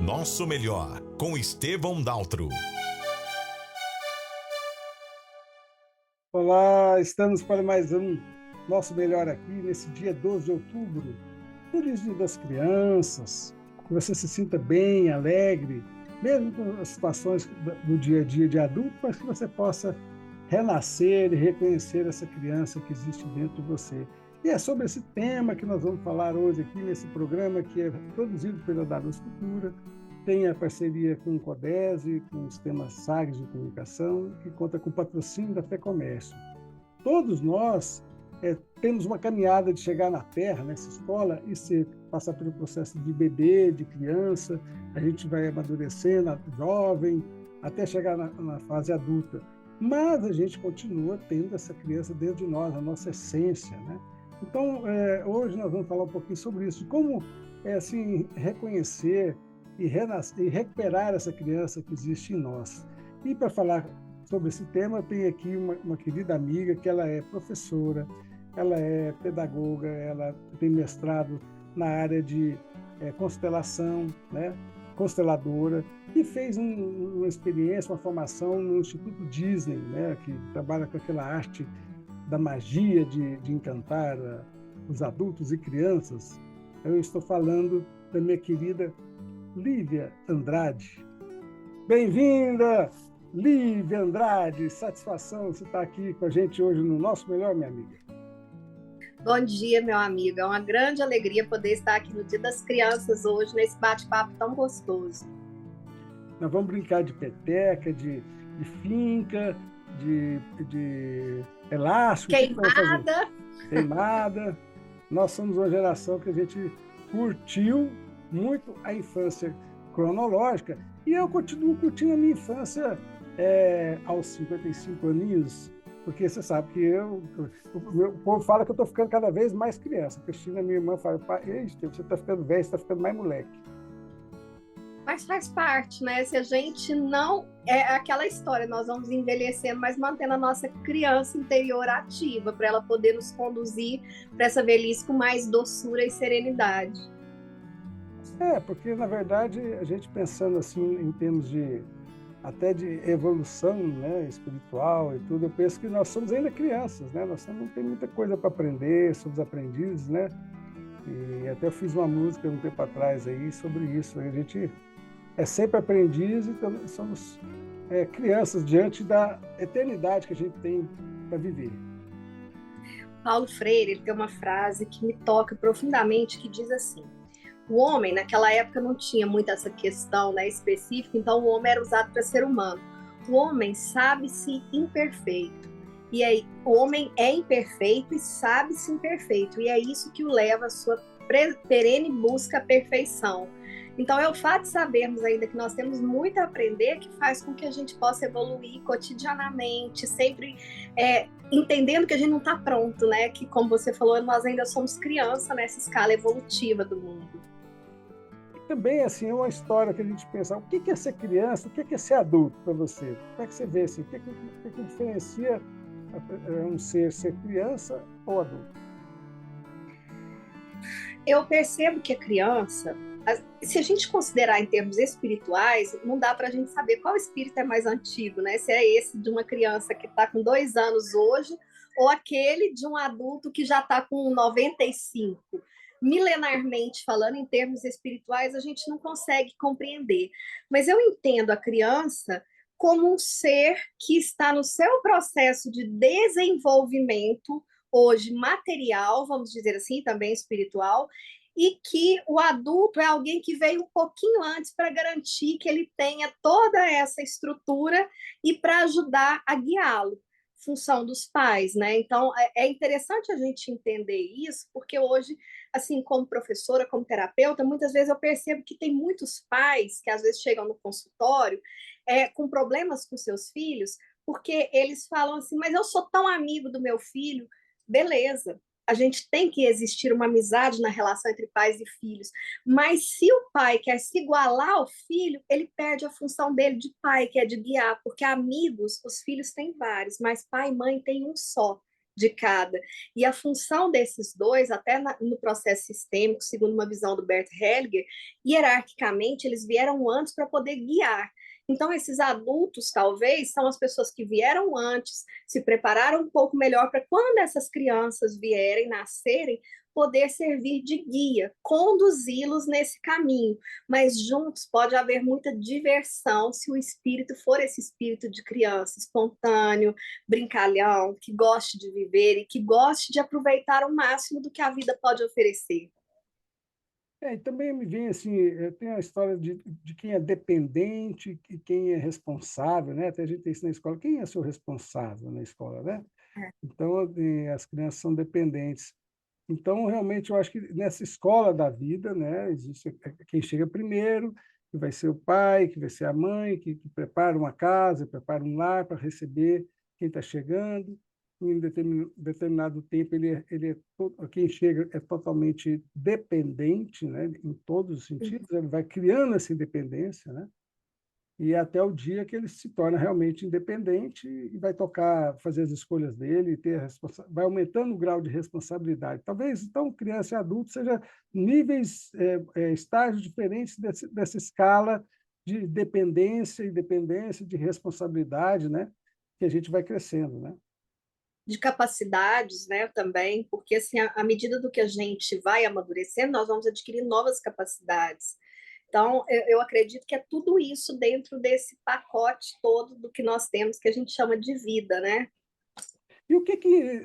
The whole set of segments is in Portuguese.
Nosso Melhor, com Estevão Daltro. Olá, estamos para mais um Nosso Melhor aqui, nesse dia 12 de outubro. Feliz Dia das Crianças, que você se sinta bem, alegre, mesmo com as situações do dia a dia de adulto, mas que você possa renascer e reconhecer essa criança que existe dentro de você. E é sobre esse tema que nós vamos falar hoje aqui nesse programa, que é produzido pela Daluz Cultura, tem a parceria com o CODESE, com o sistema SAGS de comunicação, que conta com o patrocínio da FEComércio. Todos nós temos uma caminhada de chegar na Terra, nessa escola, e passar pelo processo de bebê, de criança, a gente vai amadurecendo, jovem, até chegar na fase adulta. Mas a gente continua tendo essa criança dentro de nós, a nossa essência, né? Então, hoje nós vamos falar um pouquinho sobre isso, de como reconhecer e recuperar essa criança que existe em nós. E para falar sobre esse tema, eu tenho aqui uma querida amiga, que ela é professora, ela é pedagoga, ela tem mestrado na área de constelação, né? Consteladora, e fez uma experiência, uma formação no Instituto Disney, né? Que trabalha com aquela arte da magia de encantar os adultos e crianças. Eu estou falando da minha querida Lívia Andrade. Bem-vinda, Lívia Andrade. Satisfação você estar aqui com a gente hoje no Nosso Melhor, minha amiga. Bom dia, meu amigo. É uma grande alegria poder estar aqui no Dia das Crianças hoje, nesse bate-papo tão gostoso. Nós vamos brincar de peteca, de finca, de elástico. Queimada. Queimada. Nós somos uma geração que a gente curtiu muito a infância cronológica, e eu continuo curtindo a minha infância aos 55 aninhos, porque você sabe que o povo fala que eu estou ficando cada vez mais criança. A Cristina, minha irmã, fala: você está ficando velho, você está ficando mais moleque. Mas faz parte, né? Se a gente não... É aquela história, nós vamos envelhecendo, mas mantendo a nossa criança interior ativa, para ela poder nos conduzir para essa velhice com mais doçura e serenidade. Porque, na verdade, a gente pensando assim em termos até de evolução, né, espiritual e tudo, eu penso que nós somos ainda crianças, né? Nós não temos muita coisa para aprender, somos aprendizes, né? E até eu fiz uma música um tempo atrás aí sobre isso. A gente é sempre aprendiz, então somos crianças diante da eternidade que a gente tem para viver. Paulo Freire, ele tem uma frase que me toca profundamente, que diz assim: o homem, naquela época, não tinha muito essa questão, né, específica, então o homem era usado para ser humano. O homem sabe-se imperfeito. E aí, o homem é imperfeito e sabe-se imperfeito. E é isso que o leva à sua perene busca a perfeição. Então, é o fato de sabermos ainda que nós temos muito a aprender que faz com que a gente possa evoluir cotidianamente, sempre entendendo que a gente não está pronto, né? Que, como você falou, nós ainda somos criança nessa escala evolutiva do mundo. Também, assim, é uma história que a gente pensa: o que é ser criança, o que é ser adulto para você? Como é que você vê assim? O que diferencia um ser criança ou adulto? Eu percebo que a criança, se a gente considerar em termos espirituais, não dá para a gente saber qual espírito é mais antigo, né? Se é esse de uma criança que está com 2 anos hoje, ou aquele de um adulto que já está com 95. Milenarmente falando, em termos espirituais, a gente não consegue compreender. Mas eu entendo a criança como um ser que está no seu processo de desenvolvimento, hoje material, vamos dizer assim, também espiritual, e que o adulto é alguém que veio um pouquinho antes para garantir que ele tenha toda essa estrutura e para ajudar a guiá-lo. Função dos pais, né? Então, é interessante a gente entender isso, porque hoje, assim, como professora, como terapeuta, muitas vezes eu percebo que tem muitos pais que às vezes chegam no consultório com problemas com seus filhos, porque eles falam assim: mas eu sou tão amigo do meu filho. Beleza, a gente tem que existir uma amizade na relação entre pais e filhos, mas se o pai quer se igualar ao filho, ele perde a função dele de pai, que é de guiar, porque amigos, os filhos têm vários, mas pai e mãe tem um só, de cada. E a função desses dois, até no processo sistêmico, segundo uma visão do Bert Hellinger, hierarquicamente, eles vieram antes para poder guiar. Então, esses adultos, talvez, são as pessoas que vieram antes, se prepararam um pouco melhor para quando essas crianças vierem, nascerem, poder servir de guia, conduzi-los nesse caminho. Mas juntos pode haver muita diversão se o espírito for esse espírito de criança, espontâneo, brincalhão, que goste de viver e que goste de aproveitar o máximo do que a vida pode oferecer. E também me vem assim, tem a história de quem é dependente e quem é responsável, né? Até a gente tem isso na escola. Quem é seu responsável na escola, né? Então, as crianças são dependentes. Então, realmente, eu acho que nessa escola da vida, né, existe quem chega primeiro, que vai ser o pai, que vai ser a mãe, que prepara uma casa, prepara um lar para receber quem está chegando. Em determinado tempo, quem chega é totalmente dependente, né, em todos os sentidos, ele vai criando essa independência, né? E até o dia que ele se torna realmente independente e vai tocar, fazer as escolhas dele, vai aumentando o grau de responsabilidade. Talvez, então, criança e adulto seja níveis, estágios diferentes dessa escala de dependência, independência, de responsabilidade, né? Que a gente vai crescendo, né? De capacidades, né, também, porque assim, à medida do que a gente vai amadurecendo, nós vamos adquirir novas capacidades. Então, eu acredito que é tudo isso dentro desse pacote todo do que nós temos, que a gente chama de vida, né? E o que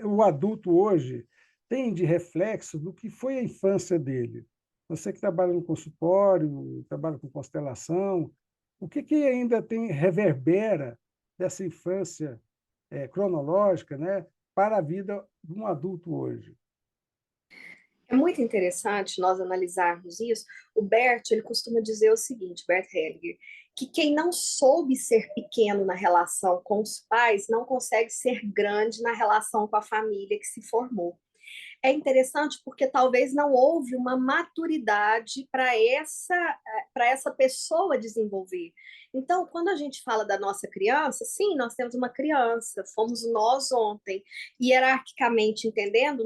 o adulto hoje tem de reflexo do que foi a infância dele? Você que trabalha no consultório, trabalha com constelação, o que ainda reverbera dessa infância cronológica, né, para a vida de um adulto hoje? É muito interessante nós analisarmos isso. O Bert, ele costuma dizer o seguinte, Bert Hellinger, que quem não soube ser pequeno na relação com os pais não consegue ser grande na relação com a família que se formou. É interessante porque talvez não houve uma maturidade para essa pessoa desenvolver. Então, quando a gente fala da nossa criança, sim, nós temos uma criança, fomos nós ontem, hierarquicamente entendendo,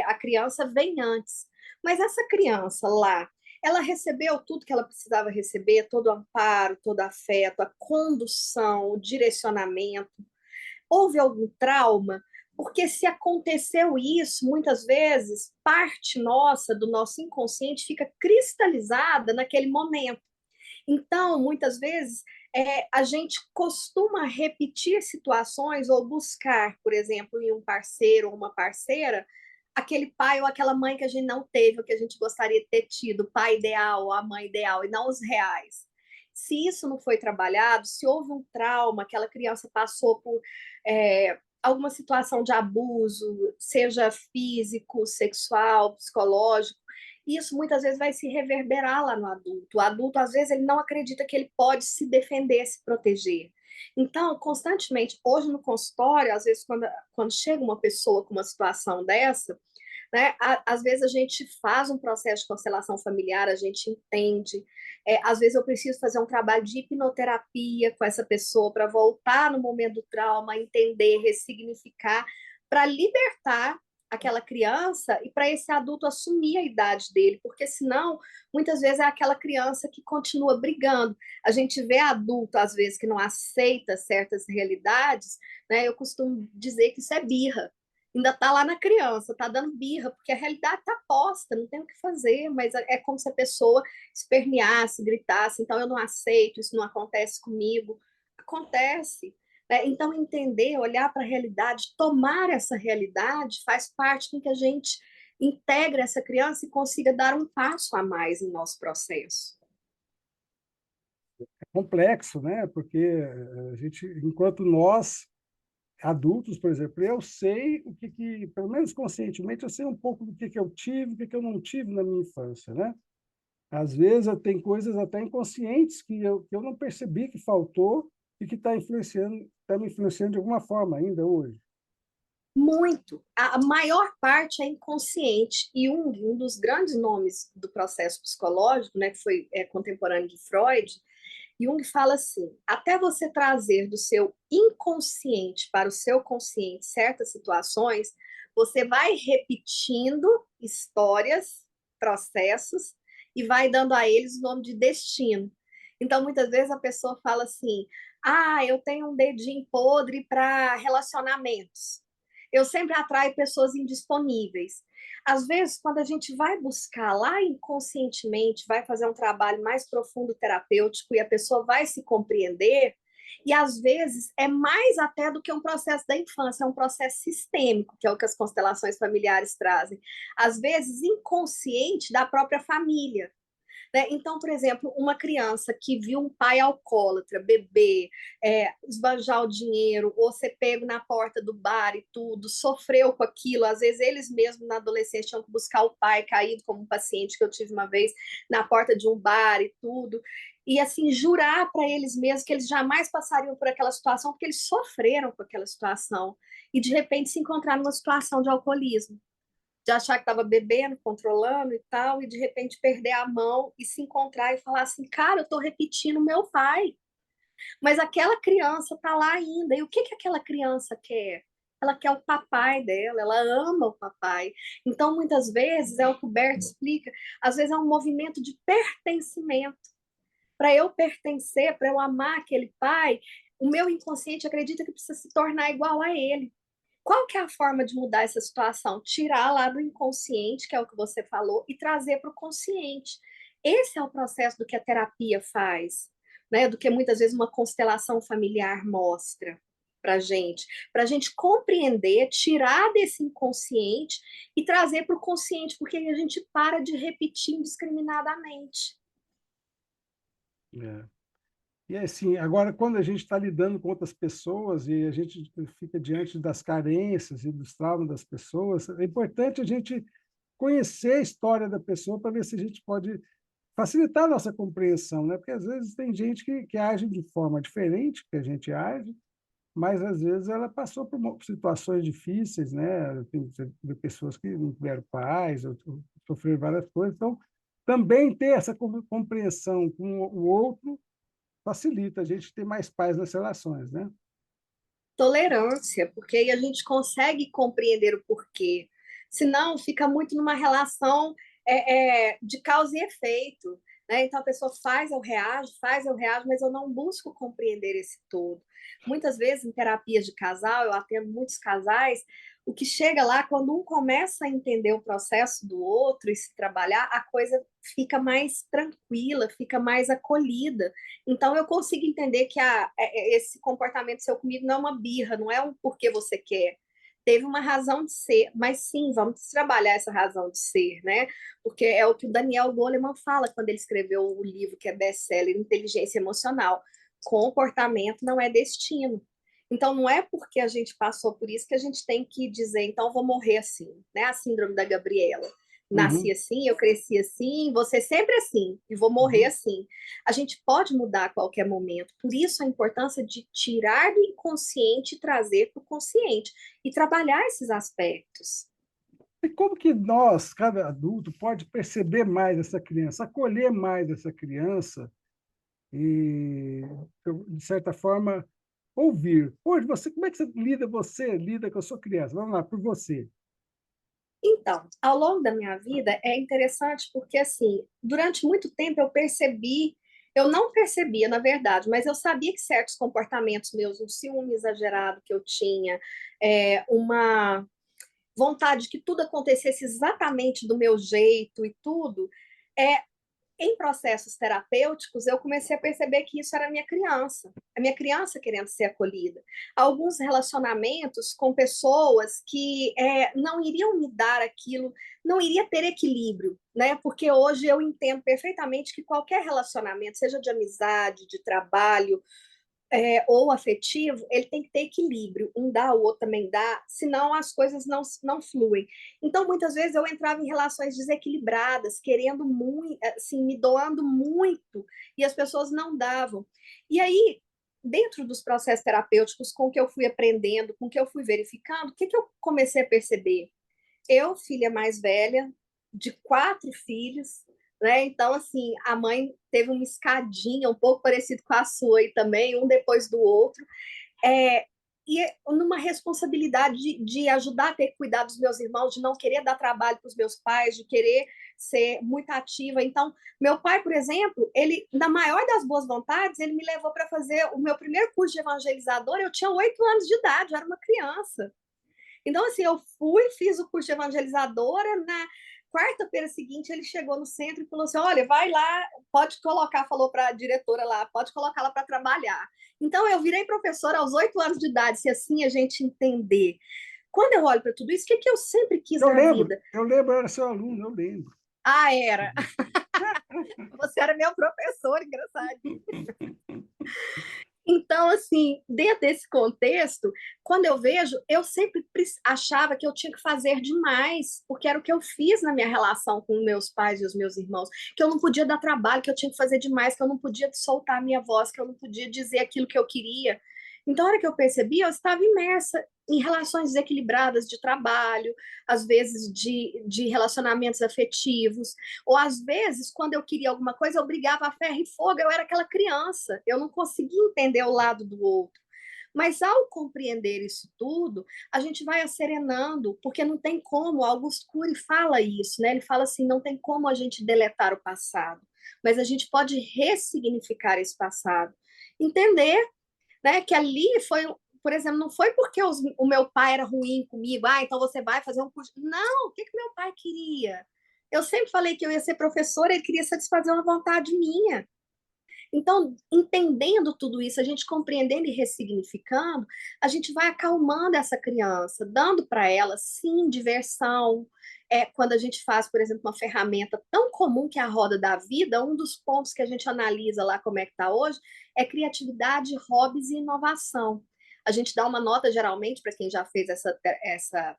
a criança vem antes. Mas essa criança lá, ela recebeu tudo que ela precisava receber, todo o amparo, todo o afeto, a condução, o direcionamento. Houve algum trauma? Porque se aconteceu isso, muitas vezes, parte nossa, do nosso inconsciente, fica cristalizada naquele momento. Então, muitas vezes, a gente costuma repetir situações ou buscar, por exemplo, em um parceiro ou uma parceira, aquele pai ou aquela mãe que a gente não teve, ou que a gente gostaria de ter tido, o pai ideal ou a mãe ideal, e não os reais. Se isso não foi trabalhado, se houve um trauma, aquela criança passou por alguma situação de abuso, seja físico, sexual, psicológico, isso muitas vezes vai se reverberar lá no adulto. O adulto, às vezes, ele não acredita que ele pode se defender, se proteger. Então, constantemente, hoje no consultório, às vezes, quando chega uma pessoa com uma situação dessa, né, às vezes a gente faz um processo de constelação familiar, a gente entende. Às vezes eu preciso fazer um trabalho de hipnoterapia com essa pessoa para voltar no momento do trauma, entender, ressignificar, para libertar aquela criança e para esse adulto assumir a idade dele, porque senão, muitas vezes é aquela criança que continua brigando. A gente vê adulto, às vezes, que não aceita certas realidades, né? Eu costumo dizer que isso é birra. Ainda está lá na criança, está dando birra, porque a realidade está posta, não tem o que fazer, mas é como se a pessoa esperneasse, gritasse, então eu não aceito, isso não acontece comigo. Acontece. Então, entender, olhar para a realidade, tomar essa realidade, faz parte com que a gente integre essa criança e consiga dar um passo a mais no nosso processo. É complexo, né? Porque a gente, enquanto nós, adultos, por exemplo, eu sei pelo menos conscientemente, eu sei um pouco do que eu tive, o que eu não tive na minha infância, né? Às vezes eu tenho coisas até inconscientes que eu não percebi que faltou e que está me influenciando de alguma forma ainda hoje. Muito. A maior parte é inconsciente. E um dos grandes nomes do processo psicológico, né, que foi contemporâneo de Freud, Jung fala assim: até você trazer do seu inconsciente para o seu consciente certas situações, você vai repetindo histórias, processos, e vai dando a eles o nome de destino. Então, muitas vezes a pessoa fala assim: ah, eu tenho um dedinho podre para relacionamentos. Eu sempre atraio pessoas indisponíveis. Às vezes, quando a gente vai buscar lá inconscientemente, vai fazer um trabalho mais profundo terapêutico e a pessoa vai se compreender, e às vezes é mais até do que um processo da infância, é um processo sistêmico, que é o que as constelações familiares trazem. Às vezes inconsciente da própria família. Né? Então, por exemplo, uma criança que viu um pai alcoólatra, beber, esbanjar o dinheiro, ou ser pego na porta do bar e tudo, sofreu com aquilo. Às vezes, eles mesmos na adolescência tinham que buscar o pai caído, como um paciente que eu tive uma vez na porta de um bar e tudo. E, assim, jurar para eles mesmos que eles jamais passariam por aquela situação, porque eles sofreram com aquela situação. E, de repente, se encontrar numa situação de alcoolismo, de achar que estava bebendo, controlando e tal, e de repente perder a mão e se encontrar e falar assim, cara, eu estou repetindo meu pai. Mas aquela criança está lá ainda. E o que aquela criança quer? Ela quer o papai dela, ela ama o papai. Então, muitas vezes, é o que o Bert explica, às vezes é um movimento de pertencimento. Para eu pertencer, para eu amar aquele pai, o meu inconsciente acredita que precisa se tornar igual a ele. Qual que é a forma de mudar essa situação? Tirar lá do inconsciente, que é o que você falou, e trazer para o consciente. Esse é o processo do que a terapia faz, né? Do que muitas vezes uma constelação familiar mostra para a gente compreender, tirar desse inconsciente e trazer para o consciente, porque aí a gente para de repetir indiscriminadamente. É. E assim, agora, quando a gente está lidando com outras pessoas e a gente fica diante das carências e dos traumas das pessoas, é importante a gente conhecer a história da pessoa para ver se a gente pode facilitar a nossa compreensão, né? Porque às vezes tem gente que age de forma diferente que a gente age, mas às vezes ela passou por situações difíceis, né? Tem pessoas que não tiveram pais, ou sofreram várias coisas. Então, também ter essa compreensão com o outro facilita a gente ter mais paz nas relações, né? Tolerância, porque aí a gente consegue compreender o porquê. Senão, fica muito numa relação de causa e efeito. Né? Então, a pessoa faz, eu reajo, mas eu não busco compreender esse todo. Muitas vezes, em terapias de casal, eu atendo muitos casais, o que chega lá, quando um começa a entender o processo do outro e se trabalhar, a coisa fica mais tranquila, fica mais acolhida. Então, eu consigo entender que esse comportamento seu comigo não é uma birra, não é um porque você quer. Teve uma razão de ser, mas sim, vamos trabalhar essa razão de ser, né? Porque é o que o Daniel Goleman fala quando ele escreveu o livro que é best-seller, Inteligência Emocional. Comportamento não é destino. Então, não é porque a gente passou por isso que a gente tem que dizer, então, eu vou morrer assim, né? A síndrome da Gabriela. Nasci Uhum, assim, eu cresci assim, você sempre assim, e vou morrer uhum. assim. A gente pode mudar a qualquer momento. Por isso, a importância de tirar do inconsciente e trazer para o consciente e trabalhar esses aspectos. E como que nós, cada adulto, pode perceber mais essa criança, acolher mais essa criança e, de certa forma, ouvir? Hoje, como é que você lida com a sua criança? Vamos lá, por você. Então, ao longo da minha vida é interessante porque assim, durante muito tempo eu não percebia, na verdade, mas eu sabia que certos comportamentos meus, um ciúme exagerado que eu tinha, uma vontade de que tudo acontecesse exatamente do meu jeito e tudo, é, em processos terapêuticos, eu comecei a perceber que isso era a minha criança querendo ser acolhida. Alguns relacionamentos com pessoas que não iriam me dar aquilo, não iria ter equilíbrio, né? Porque hoje eu entendo perfeitamente que qualquer relacionamento, seja de amizade, de trabalho, ou afetivo, ele tem que ter equilíbrio. Um dá, o outro também dá, senão as coisas não fluem. Então, muitas vezes eu entrava em relações desequilibradas, querendo muito, assim, me doando muito, e as pessoas não davam. E aí, dentro dos processos terapêuticos, com o que eu fui aprendendo, com o que eu fui verificando, o que eu comecei a perceber? Eu, filha mais velha, de 4 filhos, né? Então, assim, a mãe teve uma escadinha um pouco parecido com a sua aí também, um depois do outro. É, e numa responsabilidade de ajudar a ter que cuidar dos meus irmãos, de não querer dar trabalho para os meus pais, de querer ser muito ativa. Então, meu pai, por exemplo, ele, na maior das boas vontades, ele me levou para fazer o meu primeiro curso de evangelizador. Eu tinha 8 anos de idade, eu era uma criança. Então, assim, eu fui, fiz o curso de evangelizadora. Na quarta-feira seguinte, ele chegou no centro e falou assim: olha, vai lá, pode colocar, falou para a diretora lá, pode colocar ela para trabalhar. Então, eu virei professora aos 8 anos de idade, se assim a gente entender. Quando eu olho para tudo isso, o que, que eu sempre quis na vida? Eu lembro, eu era seu aluno, eu lembro. Ah, era. Você era meu professor, engraçado. Então, assim, dentro desse contexto, quando eu vejo, eu sempre achava que eu tinha que fazer demais, porque era o que eu fiz na minha relação com meus pais e os meus irmãos, que eu não podia dar trabalho, que eu tinha que fazer demais, que eu não podia soltar a minha voz, que eu não podia dizer aquilo que eu queria. Então, a hora que eu percebi, eu estava imersa em relações desequilibradas de trabalho, às vezes de relacionamentos afetivos, ou às vezes, quando eu queria alguma coisa, eu brigava a ferro e fogo, eu era aquela criança, eu não conseguia entender o lado do outro. Mas ao compreender isso tudo, a gente vai acerenando, porque não tem como, Augusto Cury fala isso, né? Ele fala assim, não tem como a gente deletar o passado, mas a gente pode ressignificar esse passado. Entender, né, que ali foi, por exemplo, não foi porque o meu pai era ruim comigo, então você vai fazer um curso. Não, o que que meu pai queria? Eu sempre falei que eu ia ser professora, ele queria satisfazer uma vontade minha. Então, entendendo tudo isso, a gente compreendendo e ressignificando, a gente vai acalmando essa criança, dando para ela, sim, diversão. Quando a gente faz, por exemplo, uma ferramenta tão comum que é a roda da vida, um dos pontos que a gente analisa lá como é que está hoje é criatividade, hobbies e inovação. A gente dá uma nota, geralmente, para quem já fez essa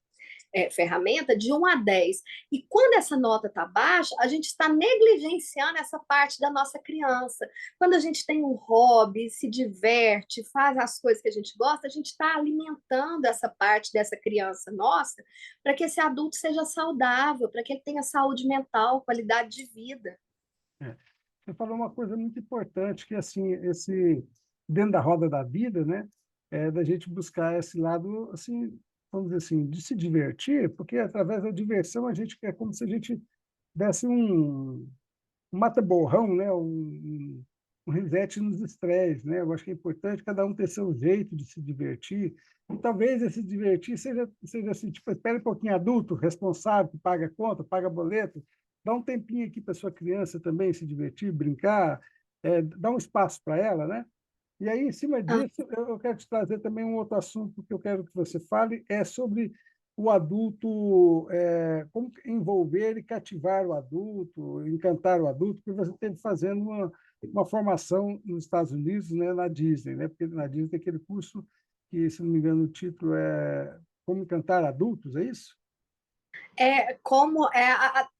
ferramenta de 1 a 10. E quando essa nota está baixa, a gente está negligenciando essa parte da nossa criança. Quando a gente tem um hobby, se diverte, faz as coisas que a gente gosta, a gente está alimentando essa parte dessa criança nossa para que esse adulto seja saudável, para que ele tenha saúde mental, qualidade de vida. É. Você falou uma coisa muito importante, que assim, dentro da roda da vida, né, da gente buscar esse lado, assim, vamos dizer assim, de se divertir, porque através da diversão a gente é como se a gente desse um mata-borrão, né, um reset nos estresses, né? Eu acho que é importante cada um ter seu jeito de se divertir. E talvez esse divertir seja assim, tipo, espere um pouquinho adulto, responsável, que paga conta, paga boleto, dá um tempinho aqui para sua criança também se divertir, brincar, dá um espaço para ela, né? E aí, em cima Ah, disso, eu quero te trazer também um outro assunto que eu quero que você fale, é sobre o adulto, como envolver e cativar o adulto, encantar o adulto, porque você esteve fazendo uma formação nos Estados Unidos, né, na Disney, né? Porque na Disney tem aquele curso que, se não me engano, o título é Como Encantar Adultos, é isso?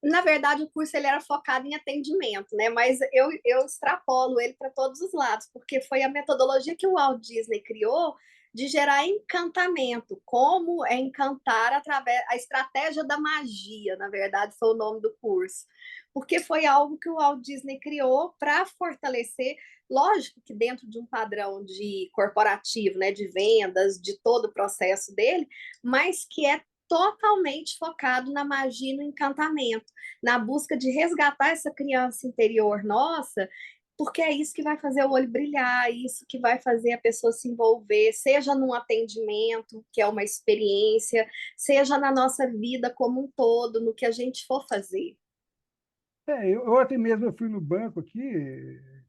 na verdade o curso ele era focado em atendimento, né? Mas eu extrapolo ele para todos os lados, porque foi a metodologia que o Walt Disney criou de gerar encantamento, como é encantar através a estratégia da magia, na verdade foi o nome do curso, porque foi algo que o Walt Disney criou para fortalecer, lógico que dentro de um padrão de corporativo, né, de vendas, de todo o processo dele, mas que é totalmente focado na magia e no encantamento, na busca de resgatar essa criança interior nossa, porque é isso que vai fazer o olho brilhar, isso que vai fazer a pessoa se envolver, seja num atendimento, que é uma experiência, seja na nossa vida como um todo, no que a gente for fazer. Eu ontem mesmo eu fui no banco aqui,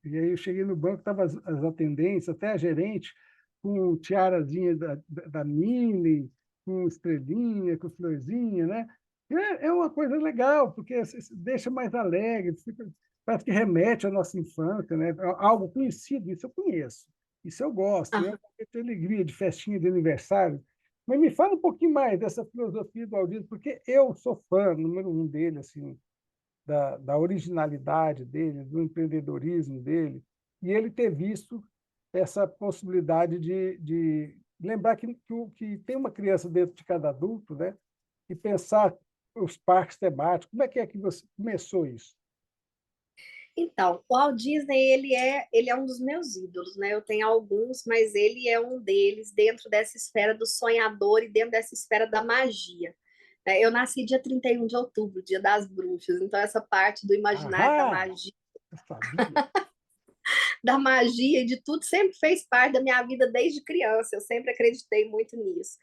e aí eu cheguei no banco, estavam as atendentes, até a gerente, com tiarazinha da Minnie, com estrelinha, com florzinha, né? É uma coisa legal, porque se deixa mais alegre, parece que remete à nossa infância, né? Algo conhecido, isso eu conheço, isso eu gosto, Ah, eu tenho alegria de festinha de aniversário. Mas me fala um pouquinho mais dessa filosofia do Aldino, porque eu sou fã, número um dele, assim, da originalidade dele, do empreendedorismo dele, e ele ter visto essa possibilidade de lembrar que tem uma criança dentro de cada adulto, né? E pensar os parques temáticos. Como é que você começou isso? Então, o Walt Disney, ele é um dos meus ídolos, né? Eu tenho alguns, mas ele é um deles dentro dessa esfera do sonhador e dentro dessa esfera da magia. Né? Eu nasci dia 31 de outubro, dia das bruxas, então essa parte do imaginário Aham, eu sabia. da magia e de tudo sempre fez parte da minha vida desde criança. Eu sempre acreditei muito nisso.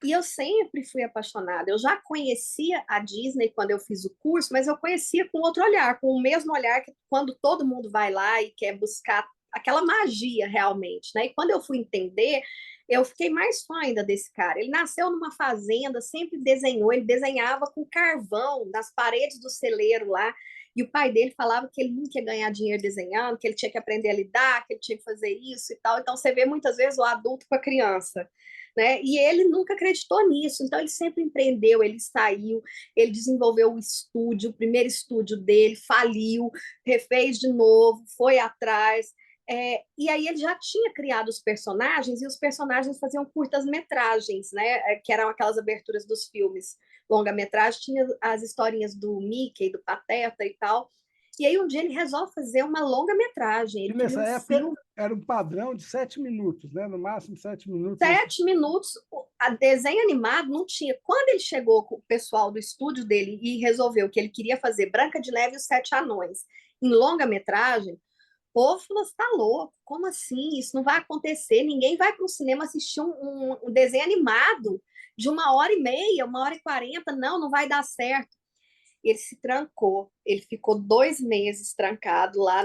E eu sempre fui apaixonada. Eu já conhecia a Disney quando eu fiz o curso, mas eu conhecia com outro olhar, com o mesmo olhar que quando todo mundo vai lá e quer buscar aquela magia realmente, né? E quando eu fui entender, eu fiquei mais fã ainda desse cara. Ele nasceu numa fazenda, sempre desenhou, ele desenhava com carvão nas paredes do celeiro lá. E o pai dele falava que ele nunca ia ganhar dinheiro desenhando, que ele tinha que aprender a lidar, que ele tinha que fazer isso e tal. Então você vê muitas vezes o adulto com a criança, né? E ele nunca acreditou nisso, então ele sempre empreendeu, ele saiu, ele desenvolveu o estúdio, o primeiro estúdio dele, faliu, refez de novo, foi atrás. E aí ele já tinha criado os personagens, e os personagens faziam curtas-metragens, né? Que eram aquelas aberturas dos filmes. Longa-metragem tinha as historinhas do Mickey, do Pateta e tal. E aí um dia ele resolve fazer uma longa-metragem, E ele queria nessa um época filme era um padrão de 7 minutos, né? No máximo 7 minutos. 7 minutos, a desenho animado não tinha. Quando ele chegou com o pessoal do estúdio dele e resolveu que ele queria fazer Branca de Neve e os Sete Anões em longa-metragem, o povo falou: você tá louco? Como assim? Isso não vai acontecer. Ninguém vai para o cinema assistir um desenho animado de 1h30, 1h40. Não, não vai dar certo. Ele se trancou, ele ficou 2 meses trancado lá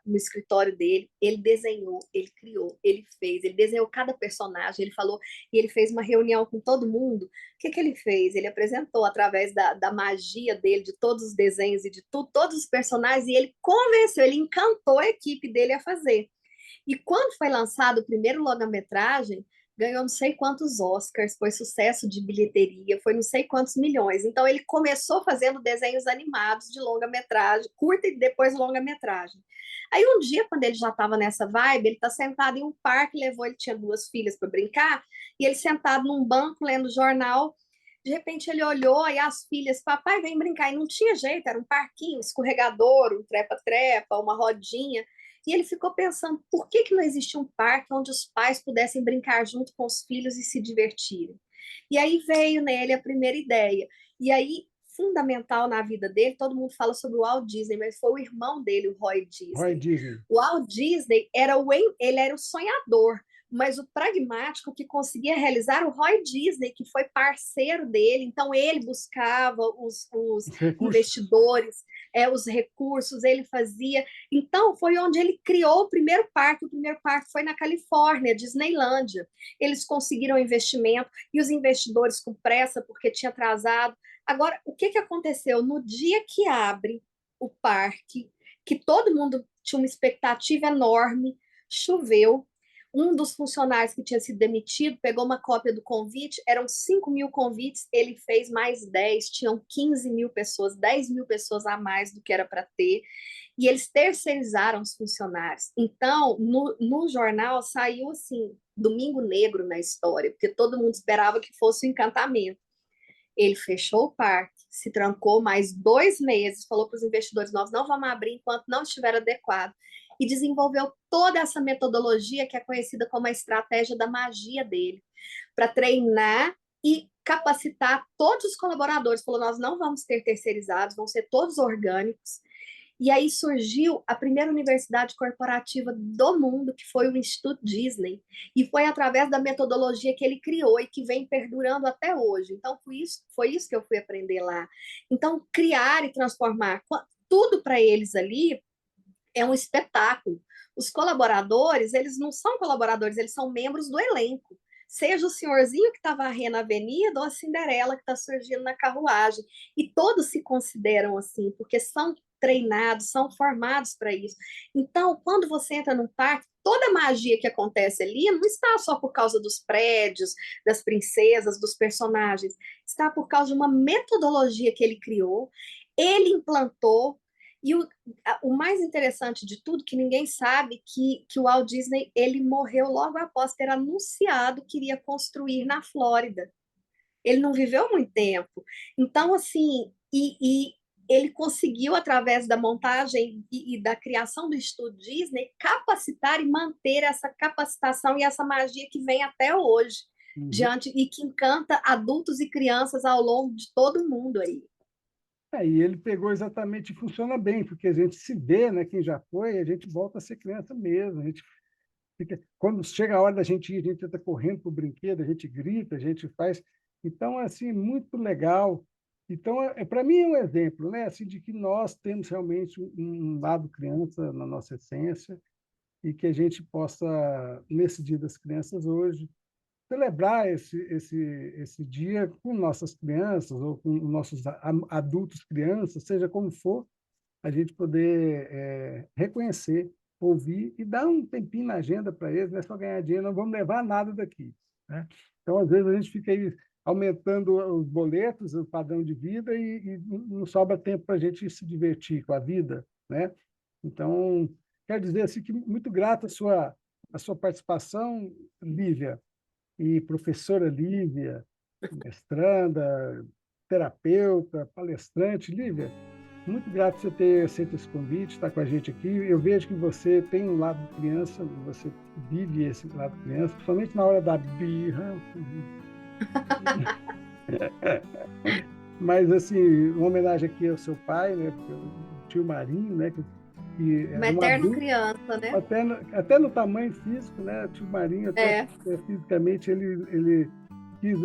no escritório dele. Ele desenhou, ele criou, ele fez, ele desenhou cada personagem. Ele falou, e ele fez uma reunião com todo mundo. O que que ele fez? Ele apresentou através da magia dele, de todos os desenhos e de tudo, todos os personagens, e ele convenceu, ele encantou a equipe dele a fazer. E quando foi lançado o primeiro longa-metragem, ganhou não sei quantos Oscars, foi sucesso de bilheteria, foi não sei quantos milhões. Então ele começou fazendo desenhos animados de longa-metragem, curta e depois longa-metragem. Aí um dia, quando ele já estava nessa vibe, ele está sentado em um parque, levou, ele tinha 2 filhas para brincar, e ele sentado num banco lendo jornal. De repente ele olhou e as filhas, papai, vem brincar. E não tinha jeito, era um parquinho, escorregador, um trepa-trepa, uma rodinha. E ele ficou pensando, por que que não existia um parque onde os pais pudessem brincar junto com os filhos e se divertirem? E aí veio nele a primeira ideia. E aí, fundamental na vida dele, todo mundo fala sobre o Walt Disney, mas foi o irmão dele, o Roy Roy Disney. Disney. O Walt Disney ele era o sonhador, mas o pragmático que conseguia realizar o Roy Disney, que foi parceiro dele, então ele buscava os Os recursos. investidores, os recursos, ele fazia. Então, foi onde ele criou o primeiro parque foi na Califórnia, Disneylândia. Eles conseguiram investimento, e os investidores com pressa, porque tinha atrasado. Agora, o que que aconteceu? No dia que abre o parque, que todo mundo tinha uma expectativa enorme, choveu. Um dos funcionários que tinha sido demitido pegou uma cópia do convite, eram 5.000 convites, ele fez mais 10, tinham 15.000 pessoas, 10.000 pessoas a mais do que era para ter, e eles terceirizaram os funcionários. Então, no jornal saiu assim, Domingo Negro na história, porque todo mundo esperava que fosse um encantamento. Ele fechou o parque, se trancou mais 2 meses, falou para os investidores: nós não vamos abrir enquanto não estiver adequado. E desenvolveu toda essa metodologia que é conhecida como a estratégia da magia dele, para treinar e capacitar todos os colaboradores. Falou: nós não vamos ter terceirizados, vão ser todos orgânicos. E aí surgiu a primeira universidade corporativa do mundo, que foi o Instituto Disney. E foi através da metodologia que ele criou e que vem perdurando até hoje. Então, foi isso que eu fui aprender lá. Então, criar e transformar tudo para eles ali é um espetáculo. Os colaboradores, eles não são colaboradores, eles são membros do elenco. Seja o senhorzinho que está varrendo a avenida ou a Cinderela que está surgindo na carruagem. E todos se consideram assim, porque são treinados, são formados para isso. Então, quando você entra num parque, toda a magia que acontece ali não está só por causa dos prédios, das princesas, dos personagens, está por causa de uma metodologia que ele criou, ele implantou. E o mais interessante de tudo, que ninguém sabe, que o Walt Disney ele morreu logo após ter anunciado que iria construir na Flórida. Ele não viveu muito tempo. Então, assim, ele conseguiu, através da montagem e da criação do Estúdio Disney, capacitar e manter essa capacitação e essa magia que vem até hoje, diante e que encanta adultos e crianças ao longo de todo o mundo aí. E ele pegou exatamente, e funciona bem, porque a gente se vê, né? Quem já foi, a gente volta a ser criança mesmo. A gente quando chega a hora da gente ir, a gente está correndo para o brinquedo, a gente grita, a gente faz. Então, assim, muito legal. Então, para mim é um exemplo, né? Assim, de que nós temos realmente um lado criança na nossa essência e que a gente possa, nesse Dia das Crianças hoje, celebrar esse dia com nossas crianças ou com nossos adultos crianças, seja como for, a gente poder reconhecer, ouvir e dar um tempinho na agenda para eles, não é só ganhar dinheiro, não vamos levar nada daqui, né? Então, às vezes, a gente fica aí aumentando os boletos, o padrão de vida, e não sobra tempo para a gente se divertir com a vida, né? Então, quero dizer assim, que muito grato a sua participação, Lívia, e professora Lívia, mestranda, terapeuta, palestrante. Lívia, muito grato por você ter aceito esse convite, estar com a gente aqui. Eu vejo que você tem um lado de criança, você vive esse lado de criança, principalmente na hora da birra. Mas, assim, uma homenagem aqui ao seu pai, né, o tio Marinho, né, que uma eterna criança, né? Até no tamanho físico, né, o tio Marinho, até fisicamente, ele quis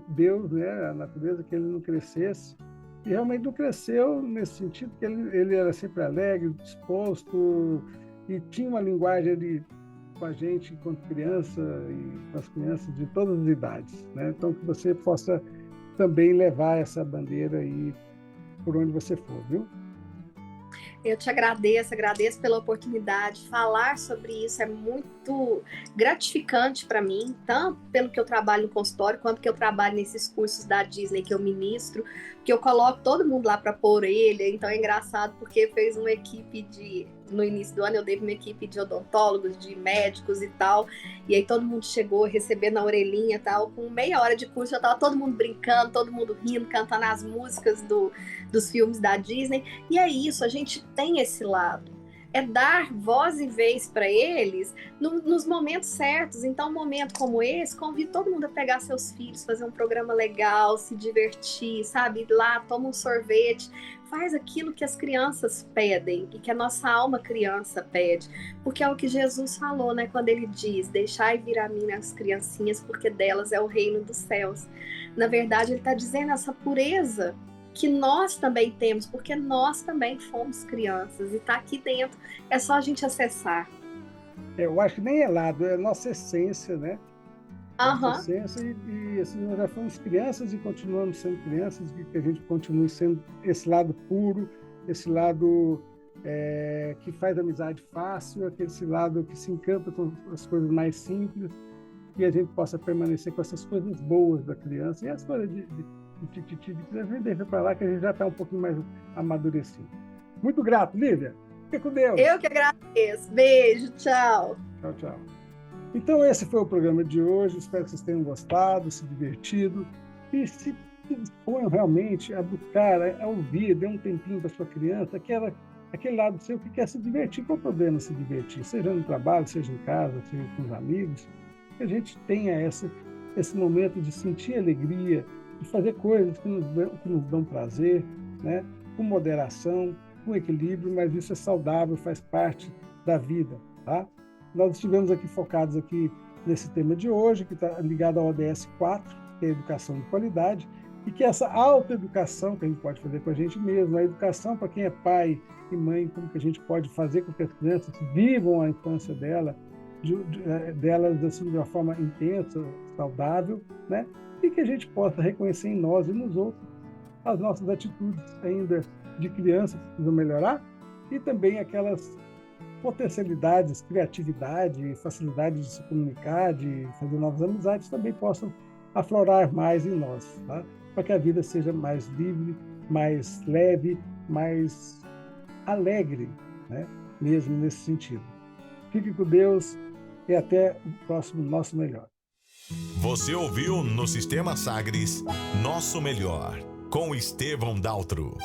Deus, né, a natureza, que ele não crescesse. E realmente não cresceu nesse sentido, porque ele era sempre alegre, disposto, e tinha uma linguagem ali com a gente enquanto criança e com as crianças de todas as idades, né? Então, que você possa também levar essa bandeira aí por onde você for, viu? Eu te agradeço pela oportunidade. Falar sobre isso é muito gratificante para mim, tanto pelo que eu trabalho no consultório, quanto que eu trabalho nesses cursos da Disney que eu ministro, que eu coloco todo mundo lá para pôr orelha. Então é engraçado porque fez uma equipe no início do ano eu dei uma equipe de odontólogos, de médicos e tal, e aí todo mundo chegou recebendo a orelhinha e tal, com meia hora de curso já tava todo mundo brincando, todo mundo rindo, cantando as músicas dos filmes da Disney. E é isso, a gente tem esse lado, é dar voz e vez para eles nos momentos certos. Então, um momento como esse, convido todo mundo a pegar seus filhos, fazer um programa legal, se divertir, sabe? Ir lá, toma um sorvete, faz aquilo que as crianças pedem e que a nossa alma criança pede, porque é o que Jesus falou, né? Quando ele diz, deixai vir a mim as criancinhas, porque delas é o reino dos céus. Na verdade, ele está dizendo essa pureza que nós também temos, porque nós também fomos crianças e está aqui dentro, é só a gente acessar. Eu acho que nem é lado, é a nossa essência, né? Nossa essência, e assim, nós já fomos crianças e continuamos sendo crianças, e que a gente continue sendo esse lado puro, esse lado que faz amizade fácil, esse lado que se encanta com as coisas mais simples, e a gente possa permanecer com essas coisas boas da criança, e as coisas de deixa para lá, que a gente já está um pouquinho mais amadurecido. Muito grato, Lívia. Fique com Deus. Eu que agradeço. Beijo, tchau. Tchau, tchau. Então, esse foi o programa de hoje. Espero que vocês tenham gostado, se divertido e se disponham realmente a buscar, a ouvir, dê um tempinho para sua criança, aquele lado seu que quer se divertir. Qual o problema se divertir? Seja no trabalho, seja em casa, seja com os amigos. Que a gente tenha esse momento de sentir alegria, de fazer coisas que nos dão prazer, né? Com moderação, com equilíbrio, mas isso é saudável, faz parte da vida, tá? Nós estivemos aqui focados aqui nesse tema de hoje, que está ligado ao ODS 4, que é a educação de qualidade, e que essa autoeducação que a gente pode fazer com a gente mesmo, a educação para quem é pai e mãe, como que a gente pode fazer com que as crianças vivam a infância delas assim, de uma forma intensa, saudável, né? E que a gente possa reconhecer em nós e nos outros as nossas atitudes ainda de criança que precisam melhorar, e também aquelas potencialidades, criatividade, facilidade de se comunicar, de fazer novas amizades, também possam aflorar mais em nós, tá? Para que a vida seja mais livre, mais leve, mais alegre, né? Mesmo nesse sentido. Fique com Deus e até o próximo Nosso Melhor. Você ouviu no Sistema Sagres Nosso Melhor, com Estevão Daltro.